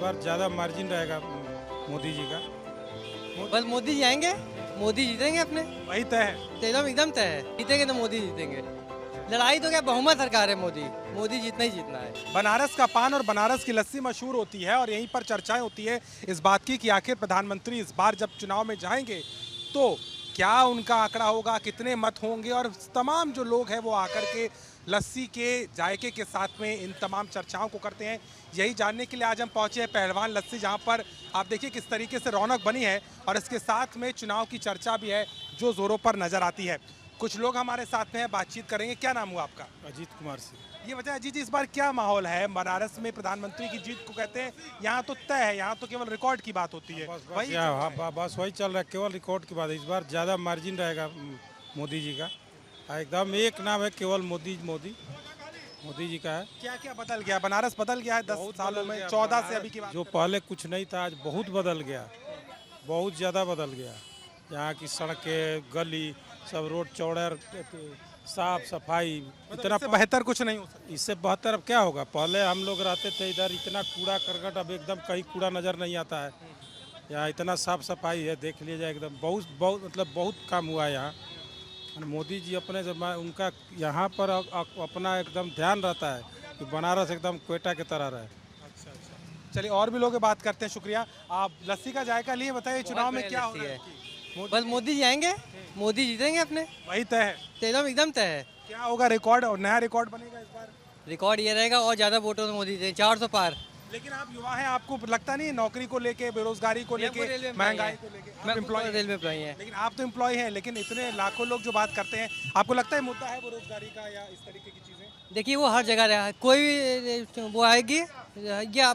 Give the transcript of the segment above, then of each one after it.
बार ज़्यादा मार्जिन रहेगा मोदी जी का। बस मोदी जी आएंगे, मोदी जीतेंगे अपने। वही तय है। तो एकदम तय है, जीतेंगे तो मोदी जीतेंगे। लड़ाई तो क्या, बहुमत सरकार है, मोदी जीतना ही जीतना है। बनारस का पान और बनारस की लस्सी मशहूर होती है और यहीं पर चर्चाएं होती है इस बात की कि आखिर प्रधानमंत्री इस बार जब चुनाव में जाएंगे तो क्या उनका आंकड़ा होगा, कितने मत होंगे, और तमाम जो लोग हैं वो आकर के लस्सी के जायके के साथ में इन तमाम चर्चाओं को करते हैं। यही जानने के लिए आज हम पहुंचे हैं पहलवान लस्सी, जहां पर आप देखिए किस तरीके से रौनक बनी है और इसके साथ में चुनाव की चर्चा भी है जो जोरों पर नजर आती है। कुछ लोग हमारे साथ में हैं, बातचीत करेंगे। क्या नाम हुआ आपका? अजीत कुमार सिंह। ये बताया अजीत जी, इस बार क्या माहौल है? बनारस में प्रधानमंत्री की जीत को कहते हैं, यहाँ तो तय है, यहाँ तो केवल रिकॉर्ड की बात होती है। वही बस वही चल रहा है, केवल रिकॉर्ड की बात है। इस बार ज़्यादा मार्जिन रहेगा मोदी जी का। एकदम एक नाम है, केवल मोदी जी का है। क्या क्या बदल गया? बनारस बदल गया है 10 सालों में, 14 से अभी की बात। जो पहले कुछ नहीं था आज बहुत बदल गया, बहुत ज़्यादा बदल गया। यहाँ की सड़कें, गली, सब रोड चौड़ा, साफ सफाई, इतना बेहतर कुछ नहीं हो सकता। इससे बेहतर अब क्या होगा? पहले हम लोग रहते थे इधर, इतना कूड़ा करकट, अब एकदम कहीं कूड़ा नज़र नहीं आता है। यहाँ इतना साफ सफाई है, देख लीजिए एकदम बहुत मतलब बहुत काम हुआ है यहाँ। मोदी जी अपने उनका यहाँ पर अपना एकदम ध्यान रहता है कि बनारस एकदम क्वेटा की तरह रहे। अच्छा अच्छा, चलिए और भी लोग बात करते हैं। शुक्रिया। आप लस्सी का जायका लिए, बताइए चुनाव में क्या हो रहा है? बस मोदी जी आएंगे, मोदी जीतेंगे अपने। वही तय है। तो एकदम तय है। क्या होगा? रिकॉर्ड और नया रिकॉर्ड बनेगा इस बार? रिकॉर्ड ये रहेगा और ज्यादा वोटों से मोदी जी 400 पार। लेकिन आप युवा हैं, आपको लगता नहीं नौकरी को लेके, बेरोजगारी को लेके, महंगाई को लेके? मैं एम्प्लॉय, रेलवे एम्प्लॉय है। लेकिन आप तो एम्प्लॉय हैं, लेकिन इतने लाखों लोग जो बात करते हैं, आपको लगता है मुद्दा है बेरोजगारी का या इस तरीके की चीजें? देखिए वो हर जगह रहा, कोई भी वो आएगी,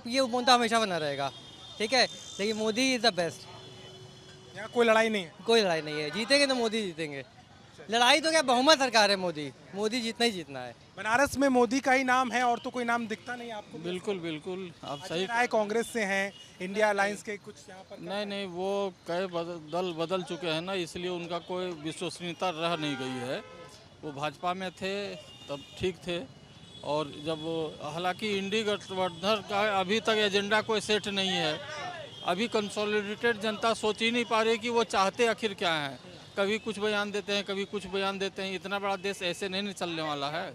ये मुद्दा हमेशा बना रहेगा, ठीक है। लेकिन मोदी इज द बेस्ट। यहाँ कोई लड़ाई नहीं है? कोई लड़ाई नहीं है, जीतेंगे तो मोदी जीतेंगे। लड़ाई तो क्या, बहुमत सरकार है, मोदी जीतना ही जीतना है। बनारस में मोदी का ही नाम है और तो कोई नाम दिखता नहीं आपको? बिल्कुल बिल्कुल, आप सही। राय कांग्रेस से हैं, इंडिया अलायंस के कुछ यहाँ पर? नहीं, वो कई दल बदल चुके हैं ना, इसलिए उनका कोई विश्वसनीयता रह नहीं गई है। वो भाजपा में थे तब ठीक थे, और जब हालांकि इंडी गठबंधन का अभी तक एजेंडा कोई सेट नहीं है। अभी कंसोलिडेटेड जनता सोच ही नहीं पा रही कि वो चाहते आखिर क्या है। कभी कुछ बयान देते हैं, कभी कुछ बयान देते हैं। इतना बड़ा देश ऐसे नहीं चलने वाला है।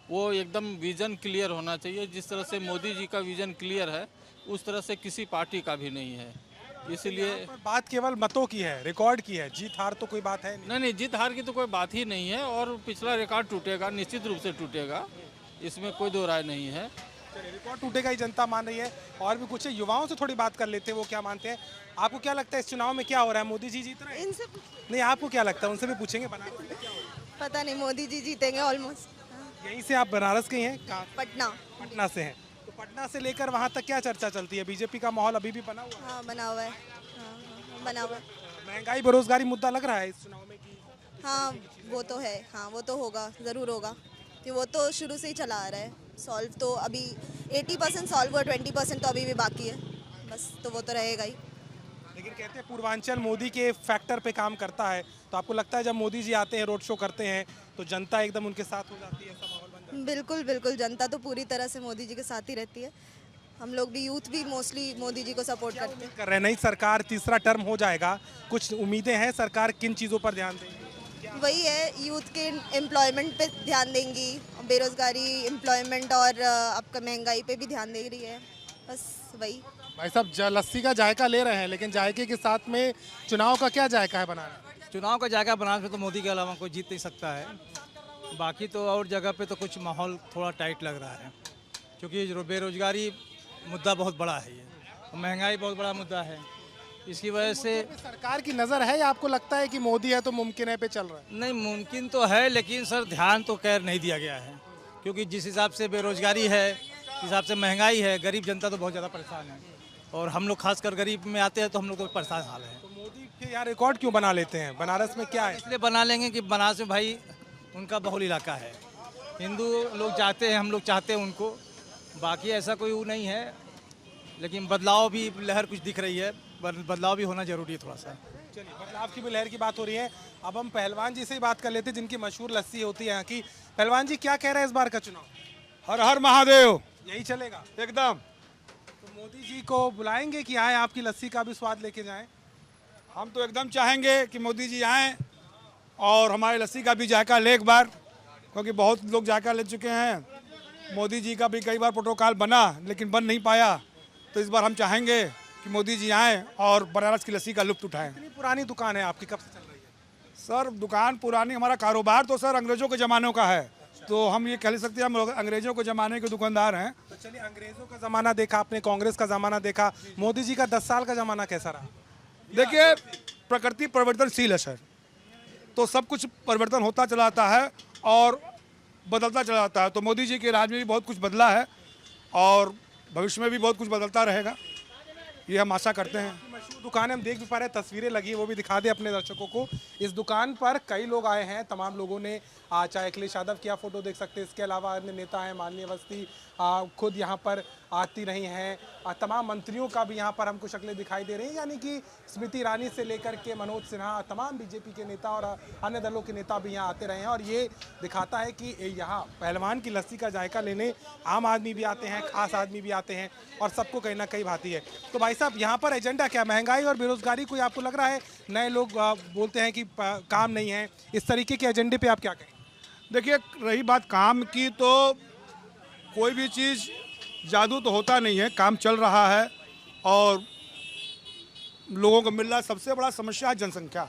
वो एकदम विज़न क्लियर होना चाहिए। जिस तरह से मोदी जी का विज़न क्लियर है, उस तरह से किसी पार्टी का भी नहीं है। इसलिए बात केवल मतों की है, रिकॉर्ड की है, जीत हार तो कोई बात है नहीं। नहीं, जीत हार की तो कोई बात ही नहीं है, और पिछला रिकॉर्ड टूटेगा, निश्चित रूप से टूटेगा, इसमें कोई दो राय नहीं है। रिकॉर्ड टूटेगा ही जनता मान रही है। और भी कुछ युवाओं से थोड़ी बात कर लेते हैं, वो क्या मानते हैं। आपको क्या लगता है इस चुनाव में क्या हो रहा है? मोदी जी जीत रहे हैं? इनसे नहीं, आपको क्या लगता है? उनसे भी पूछेंगे। बनारस में क्या हो रहा है? पता नहीं, मोदी जी जीतेंगे ऑलमोस्ट। यहीं से आप बनारस के ही हैं? कहाँ? पटना। पटना से हैं। तो पटना से लेकर वहाँ तक क्या चर्चा चलती है? बीजेपी का माहौल अभी भी बना हुआ है? हाँ, बना हुआ है। हाँ, बना हुआ है। महंगाई बेरोजगारी मुद्दा लग रहा है इस चुनाव में कि? हाँ, वो तो है। हाँ, वो तो होगा, ज़रूर होगा, कि वो तो शुरू से ही चला आ रहा है। सॉल्व तो अभी 80% सॉल्व हुआ, 20% तो अभी भी बाकी है, बस। तो वो तो रहेगा ही। लेकिन कहते हैं पूर्वांचल मोदी के फैक्टर पे काम करता है, तो आपको लगता है जब मोदी जी आते हैं, रोड शो करते हैं, तो जनता एकदम उनके साथ हो जाती है, ऐसा माहौल बन जाता है? बिल्कुल बिल्कुल, जनता तो पूरी तरह से मोदी जी के साथ ही रहती है। हम लोग भी, यूथ भी मोस्टली मोदी जी को सपोर्ट करते हैं। कर रहे हैं। नई सरकार, तीसरा टर्म हो जाएगा, कुछ उम्मीदें हैं? सरकार किन चीज़ों पर ध्यान देगी? वही है, यूथ के एम्प्लॉयमेंट पे ध्यान देंगी, बेरोजगारी, एम्प्लॉयमेंट, और आपका महंगाई पे भी ध्यान दे रही है, बस वही। भाई साहब लस्सी का जायका ले रहे हैं, लेकिन जायके के साथ में चुनाव का क्या जायका है बनाना? चुनाव का जायका बनारस में तो मोदी के अलावा कोई जीत नहीं सकता है। बाकी तो और जगह पे तो कुछ माहौल थोड़ा टाइट लग रहा है, क्योंकि बेरोजगारी मुद्दा बहुत बड़ा है, ये महंगाई बहुत बड़ा मुद्दा है। इसकी वजह से सरकार की नज़र है या आपको लगता है कि मोदी है तो मुमकिन है पे चल रहा है? नहीं, मुमकिन तो है, लेकिन सर ध्यान तो खैर नहीं दिया गया है, क्योंकि जिस हिसाब से बेरोजगारी है, जिस हिसाब से महंगाई है, गरीब जनता तो बहुत ज़्यादा परेशान है, और हम लोग खासकर गरीब में आते हैं तो हम लोग तो परेशान हाल है। तो मोदी फिर यार रिकॉर्ड क्यों बना लेते हैं? बनारस में क्या है? इसलिए बना लेंगे कि बनारस में भाई उनका बहुल इलाका है, हिंदू लोग चाहते हैं, हम लोग चाहते हैं उनको, बाकी ऐसा कोई वो नहीं है। लेकिन बदलाव भी लहर कुछ दिख रही है, बदलाव भी होना जरूरी है थोड़ा सा। चलिए, बदलाव की भी लहर की बात हो रही है। अब हम पहलवान जी से ही बात कर लेते हैं, जिनकी मशहूर लस्सी होती है यहाँ की। पहलवान जी क्या कह रहे हैं इस बार का चुनाव? हर हर महादेव। यही चलेगा? एकदम। तो मोदी जी को बुलाएंगे कि आए आपकी लस्सी का भी स्वाद लेके जाएं? हम तो एकदम चाहेंगे कि मोदी जी आएँ और हमारी लस्सी का भी जायका ले एक बार, क्योंकि बहुत लोग जायका ले चुके हैं। मोदी जी का भी कई बार प्रोटोकॉल बना लेकिन बन नहीं पाया, तो इस बार हम चाहेंगे कि मोदी जी आएँ और बनारस की लस्सी का लुत्फ़ उठाएँ। इतनी पुरानी दुकान है आपकी, कब से चल रही है? सर दुकान पुरानी, हमारा कारोबार तो सर अंग्रेज़ों के ज़मानों का है, तो हम ये कह सकते हैं हम लोग अंग्रेज़ों के ज़माने के दुकानदार हैं। तो चलिए, अंग्रेजों का जमाना देखा आपने, कांग्रेस का जमाना देखा, मोदी जी का 10 साल का जमाना कैसा रहा? देखिए, प्रकृति परिवर्तनशील है सर, तो सब कुछ परिवर्तन होता चला जाता है और बदलता चला जाता है। तो मोदी जी के राज में भी बहुत कुछ बदला है और भविष्य में भी बहुत कुछ बदलता रहेगा, ये हम आशा करते हैं। मशहूर दुकान है, हम देख भी पा रहे हैं, तस्वीरें लगी हैं, वो भी दिखा दे अपने दर्शकों को। इस दुकान पर कई लोग आए हैं, तमाम लोगों ने चाहे अखिलेश यादव की आप फोटो देख सकते हैं, इसके अलावा अन्य नेता हैं, माननीय अवस्थी खुद यहाँ पर आती रही हैं, तमाम मंत्रियों का भी यहाँ पर हमको शक्लें दिखाई दे रही हैं, यानी कि स्मृति ईरानी से लेकर के मनोज सिन्हा, तमाम बीजेपी के नेता और अन्य दलों के नेता भी यहाँ आते रहे हैं। और ये दिखाता है कि यहाँ पहलवान की लस्सी का जायका लेने आम आदमी भी आते हैं, खास आदमी भी आते हैं और सबको कहीं ना कहीं भाती है। तो भाई साहब, यहाँ पर एजेंडा क्या, महंगाई और बेरोजगारी कोई आपको लग रहा है? नए लोग बोलते हैं कि काम नहीं है, इस तरीके के एजेंडे पे आप क्या कहें? देखिए, रही बात काम की, तो कोई भी चीज़ जादू तो होता नहीं है, काम चल रहा है और लोगों को मिल रहा है। सबसे बड़ा समस्या है जनसंख्या,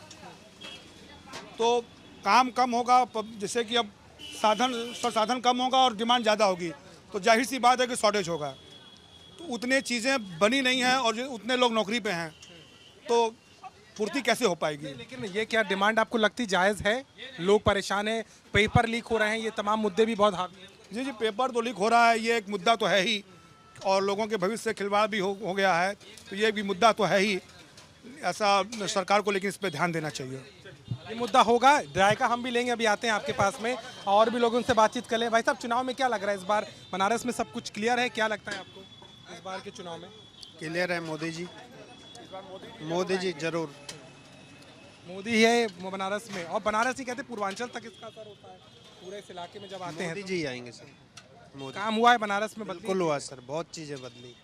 तो काम कम होगा, जैसे कि अब संसाधन कम होगा और डिमांड ज़्यादा होगी, तो जाहिर सी बात है कि शॉर्टेज होगा। तो उतने चीज़ें बनी नहीं हैं और उतने लोग नौकरी पे हैं, तो पूर्ति कैसे हो पाएगी? लेकिन ये क्या डिमांड आपको लगती जायज़ है? लोग परेशान हैं, पेपर लीक हो रहे हैं, ये तमाम मुद्दे भी बहुत हावी हैं। जी जी, पेपर तो लीक हो रहा है, ये एक मुद्दा तो है ही, और लोगों के भविष्य से खिलवाड़ भी हो गया है, तो ये भी मुद्दा तो है ही। ऐसा सरकार को लेकिन इस पर ध्यान देना चाहिए। ये मुद्दा होगा, जायका हम भी लेंगे। अभी आते हैं आपके पास में और भी लोगों से बातचीत कर लें। भाई साहब, चुनाव में क्या लग रहा है इस बार बनारस में सब कुछ क्लियर है? क्या लगता है आपको इस बार के चुनाव में? क्लियर है, मोदी जी जरूर। मोदी है बनारस में, और बनारस ही कहते पूर्वांचल तक इसका असर होता है, पूरे इस इलाके में जब आते हैं मोदी तो। जी आएंगे सर, मोदी। काम हुआ है बनारस में? बिल्कुल हुआ सर, बहुत चीज़ें बदली,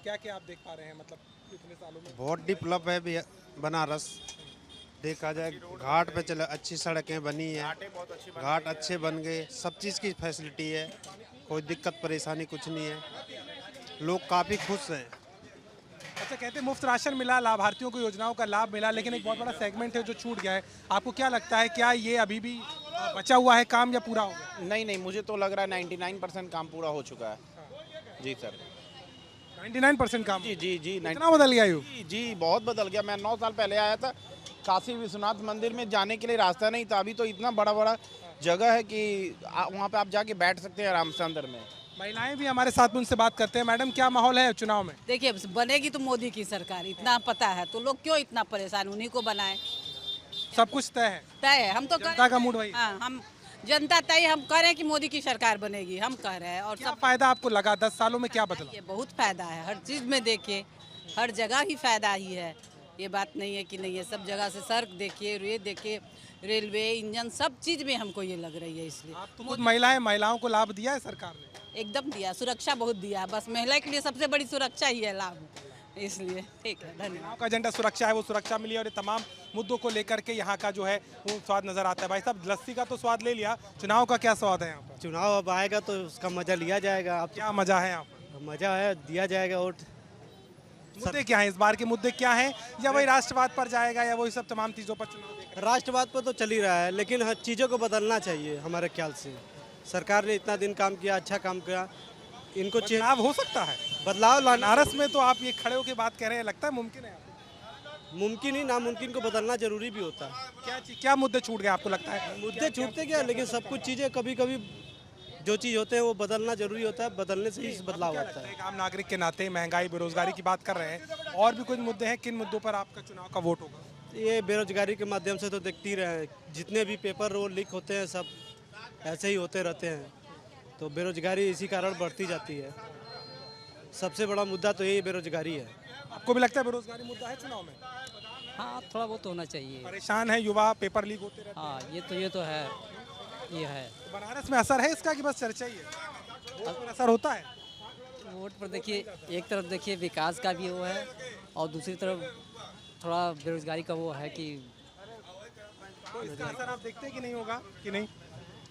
क्या क्या आप देख पा रहे हैं, मतलब इतने सालों में? बहुत डेवलप है बनारस। देखा जाए घाट पे चले, अच्छी सड़कें बनी है, घाट अच्छे बन गए, सब चीज़ की फैसिलिटी है, कोई दिक्कत परेशानी कुछ नहीं है, लोग काफ़ी खुश हैं। अच्छा, कहते हैं मुफ्त राशन मिला, लाभार्थियों को योजनाओं का लाभ मिला, लेकिन एक बहुत बड़ा सेगमेंट है जो छूट गया है। आपको क्या लगता है, क्या ये अभी भी बचा हुआ है काम या पूरा हो गया? नहीं नहीं, मुझे तो लग रहा है 99% काम पूरा हो चुका है। जी सर, 99% काम? जी जी जी, कितना बदल गया यूँ? जी बहुत बदल गया। मैं 9 साल पहले आया था, काशी विश्वनाथ मंदिर में जाने के लिए रास्ता नहीं था, अभी तो इतना बड़ा बड़ा जगह है कि वहाँ पे आप जाके बैठ सकते हैं आराम से अंदर में। महिलाएं भी हमारे साथ में, उनसे बात करते हैं। मैडम, क्या माहौल है चुनाव में? देखिए, बनेगी तो मोदी की सरकार, इतना पता है, तो लोग क्यों इतना परेशान, उन्हीं को बनाए। सब कुछ तय है, तय है, हम तो जनता का मूड वही। हाँ, हम जनता तय, हम कह रहे हैं कि मोदी की सरकार बनेगी, हम कह रहे हैं। और क्या सब फायदा आपको लगा 10 सालों में, क्या बदला? ये बहुत फायदा है, हर चीज़ में देखिए, हर जगह ही फायदा ही है, ये बात नहीं है कि नहीं है। सब जगह से सड़क देखिए, ये देखिए, रेलवे, इंजन, सब चीज़ में हमको ये लग रही है। इसलिए आप तो खुद महिलाओं को लाभ दिया है सरकार ने? एकदम दिया, सुरक्षा बहुत दिया है, बस महिला के लिए सबसे बड़ी सुरक्षा ही है, लाभ, इसलिए ठीक है, धन्यवाद। चुनाव का एजेंडा सुरक्षा है, वो सुरक्षा मिली और ये तमाम मुद्दों को लेकर के यहाँ का जो है वो स्वाद नजर आता है। भाई साहब, लस्सी का तो स्वाद ले लिया, चुनाव का क्या स्वाद है यहाँ पर? चुनाव अब आएगा तो उसका मजा लिया जाएगा। अब क्या मजा है यहाँ पर? मजा है, दिया जाएगा वोट। मुद्दे क्या हैं इस बार के? मुद्दे क्या हैं? या वही राष्ट्रवाद पर जाएगा या वही सब तमाम चीज़ों पर चुनाव देगा? राष्ट्रवाद पर तो चल ही रहा है, लेकिन हर चीज़ों को बदलना चाहिए हमारे ख्याल से। सरकार ने इतना दिन काम किया, अच्छा काम किया, इनको चुनाव हो सकता है, बदलाव लाना। बनारस में तो आप ये खड़े होकर बात कह रहे हैं, लगता है मुमकिन है? मुमकिन ही नामुमकिन को बदलना जरूरी भी होता है। क्या मुद्दे छूट गए आपको लगता है? मुद्दे छूटते क्या, लेकिन सब कुछ चीज़ें कभी कभी जो चीज़ होते हैं वो बदलना जरूरी होता है, बदलने से ही बदलाव आता है। एक आम नागरिक के नाते महंगाई, बेरोजगारी की बात कर रहे हैं, और भी कुछ मुद्दे हैं, किन मुद्दों पर आपका चुनाव का वोट होगा? ये बेरोजगारी के माध्यम से तो देखते ही रहे, जितने भी पेपर रोल लीक होते हैं सब ऐसे ही होते रहते हैं, तो बेरोजगारी इसी कारण बढ़ती जाती है। सबसे बड़ा मुद्दा तो यही बेरोजगारी है। आपको भी लगता है बेरोजगारी मुद्दा है चुनाव में? हाँ, थोड़ा बहुत होना चाहिए। परेशान है युवा, पेपर लीक होते रहते हैं। हाँ, ये तो है, ये है। तो बनारस में असर है इसका कि बस चर्चा ही है? वोट पर असर होता है? वोट पर देखिए, एक तरफ देखिए विकास का भी वो है और दूसरी तरफ थोड़ा बेरोजगारी का वो है कि तो इसका असर आप देखते हैं कि नहीं होगा कि नहीं?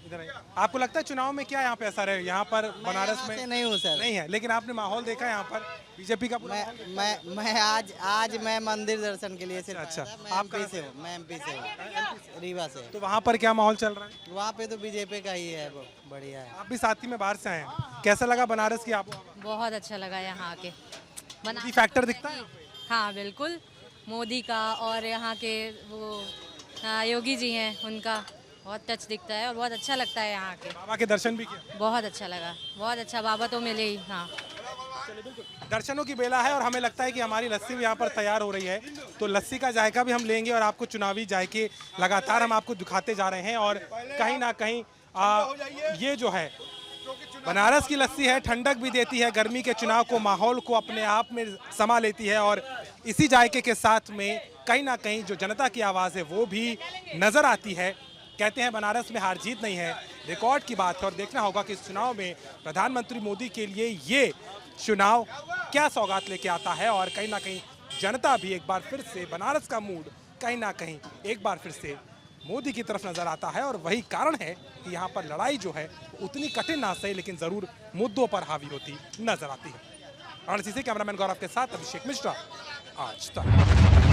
इधर आइए। आपको लगता है चुनाव में क्या यहाँ पे असर है? यहाँ पर बनारस में नहीं हूँ सर। नहीं है, लेकिन आपने माहौल देखा यहाँ पर बीजेपी का पूरा माहौल? मैं आज मैं मंदिर दर्शन के लिए सिर्फ अच्छा, आया था। मैं आप एमपी कहाँ से हूँ, मैं एमपी से हूँ, रीवा से। तो वहाँ पर क्या माहौल चल रहा है? वहाँ पे तो बीजेपी का ही है, वो बढ़िया है। आप भी साथी में बाहर से आए हैं, कैसा लगा बनारस की आपको? बहुत अच्छा लगा यहाँ आके। मोदी फैक्टर दिखता है? हाँ बिल्कुल, मोदी का और यहाँ के वो योगी जी हैं, उनका बहुत टच दिखता है और बहुत अच्छा लगता है यहाँ के। बाबा के दर्शन भी किए? बहुत अच्छा लगा, बहुत अच्छा, बाबा तो मिले ही। हाँ, दर्शनों की बेला है और हमें लगता है कि हमारी लस्सी भी यहाँ पर तैयार हो रही है, तो लस्सी का जायका भी हम लेंगे और आपको चुनावी जायके लगातार हम आपको दिखाते जा रहे हैं। और कहीं ना कहीं ये जो है बनारस की लस्सी है, ठंडक भी देती है, गर्मी के चुनाव को, माहौल को अपने आप में समा लेती है और इसी जायके के साथ में कहीं ना कहीं जो जनता की आवाज़ है वो भी नज़र आती है। कहते हैं बनारस में हार जीत नहीं है, रिकॉर्ड की बात है और देखना होगा कि इस चुनाव में प्रधानमंत्री मोदी के लिए ये चुनाव क्या सौगात लेके आता है। और कहीं ना कहीं जनता भी एक बार फिर से, बनारस का मूड कहीं ना कहीं एक बार फिर से मोदी की तरफ नजर आता है और वही कारण है कि यहाँ पर लड़ाई जो है उतनी कठिन ना सही लेकिन जरूर मुद्दों पर हावी होती नजर आती है। वाराणसी से कैमरामैन गौरव के साथ अभिषेक मिश्रा, आज तक।